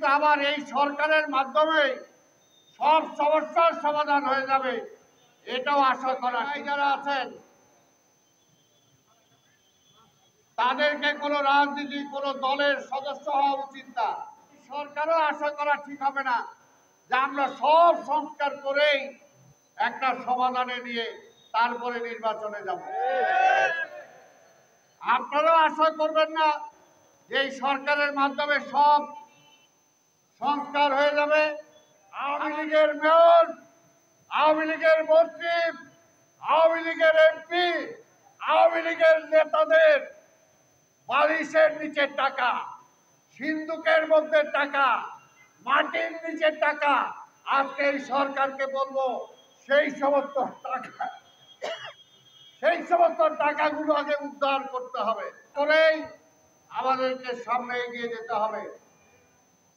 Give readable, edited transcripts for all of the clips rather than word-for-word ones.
কিন্তু আবার এই সরকারের মাধ্যমে সব সমস্যার সমাধান হয়ে যাবে এটাও আশা করা। যারা আছেন তাদেরকে কোনো রাজনীতি কোনো দলের সদস্য হওয়া উচিত না। সরকারও আশা করা ঠিক হবে না যে আমরা সব সংস্কার করেই একটা সমাধানে নিয়ে তারপরে নির্বাচনে যাব। আপনারাও আশা করবেন না যে এই সরকারের মাধ্যমে সব সংস্কার হয়ে যাবে। আওয়ামী লীগের মেয়র, আওয়ামী লীগের মন্ত্রী, আওয়ামী লীগের এমপি, আওয়ামী লীগের নেতাদের বালিশের নিচের টাকা, সিন্ধুকের মধ্যে টাকা, মাটির নিচের টাকা, আজকে এই সরকারকে বলবো সেই সমস্ত টাকাগুলো আগে উদ্ধার করতে হবে, করেই আমাদেরকে সামনে এগিয়ে যেতে হবে।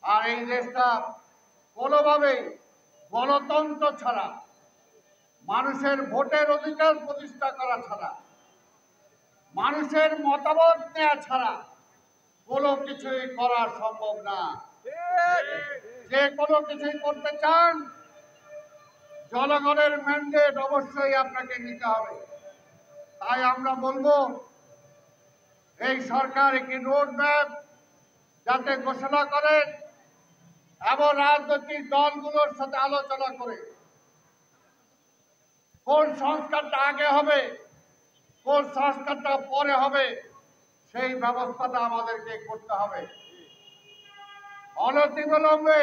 আর এই দেশটা কোনোভাবেই গণতন্ত্র ছাড়া, মানুষের ভোটের অধিকার প্রতিষ্ঠা করা ছাড়া, মানুষের মতামত নেওয়া ছাড়া কোনো কিছুই করা সম্ভব না। যে কোনো কিছুই করতে চান জনগণের ম্যান্ডেট অবশ্যই আপনাকে নিতে হবে। তাই আমরা বলবো এই সরকার একটি রোড ম্যাপ যাতে ঘোষণা করেন এবং রাজনৈতিক দলগুলোর সাথে আলোচনা করে কোন সংস্কারটা আগে হবে, কোন সংস্কারটা পরে হবে, সেই ব্যবস্থাটা আমাদেরকে করতে হবে। অনতিবিলম্বে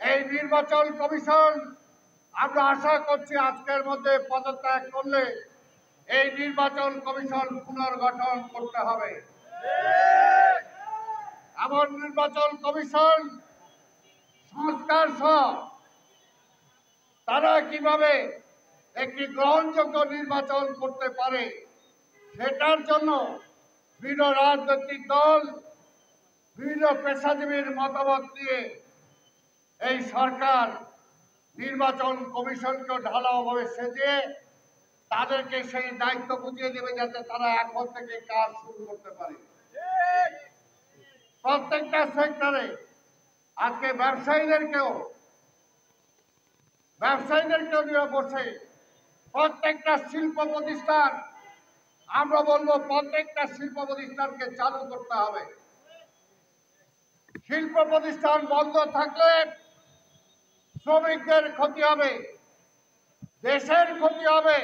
এই নির্বাচন কমিশন, আমরা আশা করছি আজকের মধ্যে পদত্যাগ করলে এই নির্বাচন কমিশন পুনর্গঠন করতে হবে। এমন নির্বাচন কমিশন সংস্কার সহ তারা কিভাবে একটি গ্রহণযোগ্য নির্বাচন করতে পারে সেটার জন্য বিভিন্ন রাজনৈতিক দল, বিভিন্ন পেশাজীবীর মতামত নিয়ে এই সরকার নির্বাচন কমিশনকে ঢালাওভাবে সেজে তাদেরকে সেই দায়িত্ব বুঝিয়ে দেবে যাতে তারা এখন থেকে কাজ শুরু করতে পারে। প্রত্যেকটা সেক্টরে আজকে ব্যবসায়ীদেরকেও নিয়ে বসে প্রত্যেকটা শিল্প প্রতিষ্ঠান, আমরা বলবো প্রত্যেকটা শিল্প প্রতিষ্ঠানকে চালু করতে হবে। শিল্প প্রতিষ্ঠান বন্ধ থাকলে শ্রমিকদের ক্ষতি হবে, দেশের ক্ষতি হবে।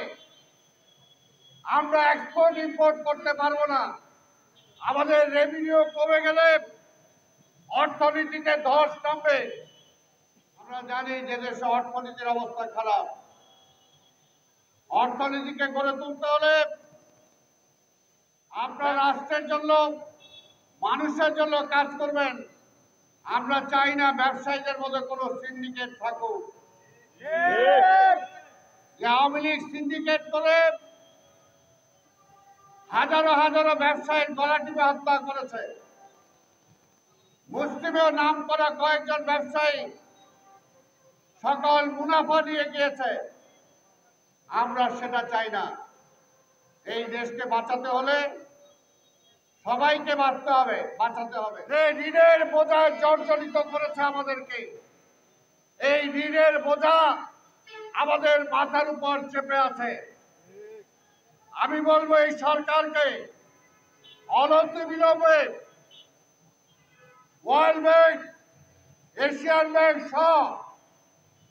আমরা এক্সপোর্ট ইম্পোর্ট করতে পারবো না। আমাদের রেভিনিউ কমে গেলে অর্থনীতিতে ধস নামবে। আমরা জানি যে দেশে অর্থনীতির অবস্থা খারাপ। অর্থনীতিকে গড়ে তুলতে হলে আপনার রাষ্ট্রের জন্য, মানুষের জন্য কাজ করবেন। আমরা চাই না ব্যবসায়ীদের মধ্যে কোনো সিন্ডিকেট থাকুক। আওয়ামী লীগ সিন্ডিকেট করে হাজারো হাজারো ব্যবসায়ীর গলা টিপে হত্যা করেছে। মুসলিমের নাম করা কয়েকজন ব্যবসায়ী সকল মুনাফা নিয়ে গিয়েছে। আমরা সেটা চাই না। এই দেশকে বাঁচাতে হলে সবাইকে বাঁচাতে হবে। ঋণের বোঝায় জর্জরিত করেছে আমাদেরকে। এই ঋণের বোঝা আমাদের মাথার উপর চেপে আছে। আমি বলবো এই সরকারকে অনতিবিলম্বে ওয়ার্ল্ড ব্যাংক, এশিয়ান ব্যাংক সহ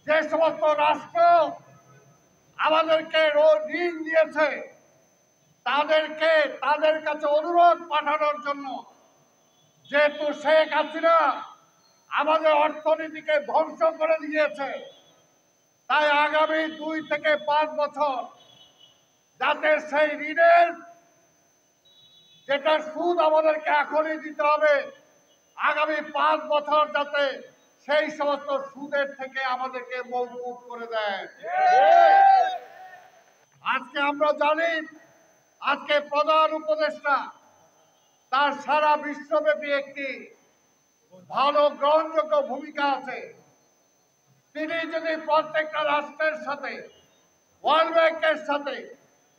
যে সমস্ত রাষ্ট্র আমাদেরকে ঋণ দিয়েছে তাদের কাছে অনুরোধ পাঠানোর জন্য। যেহেতু শেখ হাসিনা আমাদের অর্থনীতিকে ধ্বংস করে দিয়েছে, তাই আগামী 2 থেকে 5 বছর যাতে সেই ঋণের যেটা সুদ আমাদেরকে এখনই দিতে হবে, আগামী 5 বছর যাতে সেই সমস্ত সুদের থেকে আমাদেরকে মওকুফ করে দেয়। আজকে আমরা জানি আজকে প্রধান উপদেষ্টা তার সারা বিশ্বব্যাপী একটি ভালো গ্রহণযোগ্য ভূমিকা আছে। তিনি যদি প্রত্যেকটা রাষ্ট্রের সাথে, ওয়ার্ল্ড ব্যাংকের সাথে,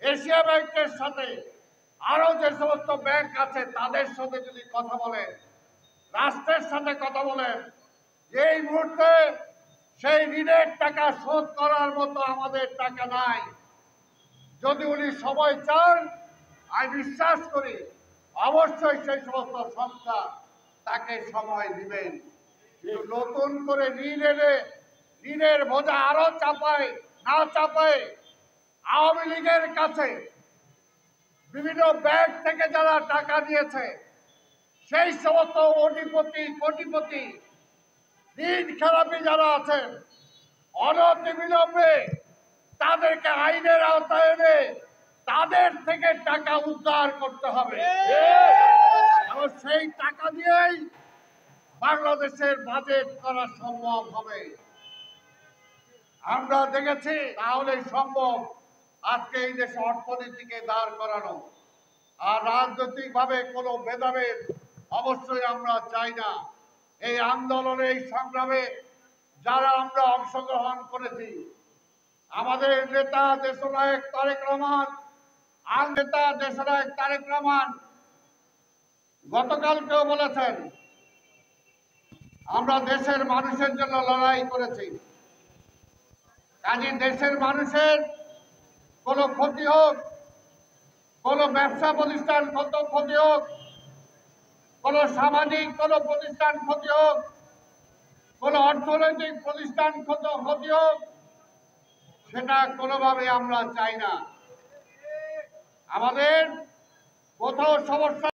এশিয়া ব্যাংকের সাথে, আরো যে সমস্ত ব্যাংক আছে তাদের সাথে যদি কথা বলে, রাষ্ট্রের সাথে কথা বলেন। এই মুহূর্তে সেই ঋণের টাকা শোধ করার মতো আমাদের টাকা নাই। যদি উনি সময় চান, আমি বিশ্বাস করি অবশ্যই সেই সমস্ত সংস্থা তাকে সময় দিবেন। কিন্তু নতুন করে ঋণ এনে ঋণের বোঝা আরো চাপায় আওয়ামী লীগের কাছে বিভিন্ন ব্যাংক থেকে যারা টাকা দিয়েছে সেই সমস্ত কোটিপতি ঋণ খেলাপি যারা আছেন অনতিবিলম্বে তাদেরকে আইনের আওতায় এনে তাদের থেকে টাকা উদ্ধার করতে হবে এবং সেই টাকা দিয়েই বাংলাদেশের বাজেট করা সম্ভব হবে। আমরা দেখেছি তাহলেই সম্ভব আজকে এই দেশে অর্থনীতিকে দাঁড় করানো। আর রাজনৈতিকভাবে কোনো ভেদাভেদ অবশ্যই আমরা চাই না। এই আন্দোলনে এই সংগ্রামে যারা আমরা অংশগ্রহণ করেছি, আমাদের নেতা দেশনায়ক তারেক রহমান গতকালকেও বলেছেন আমরা দেশের মানুষের জন্য লড়াই করেছি। কাজে দেশের মানুষের কোনো ক্ষতি হোক, কোনো ব্যবসা প্রতিষ্ঠান ক্ষতি হোক, কোনো সামাজিক কোনো প্রতিষ্ঠান ক্ষতি হোক, কোনো অর্থনৈতিক প্রতিষ্ঠান ক্ষতি হোক, সেটা কোনোভাবে আমরা চাই না। আমাদের কোথাও সমস্যা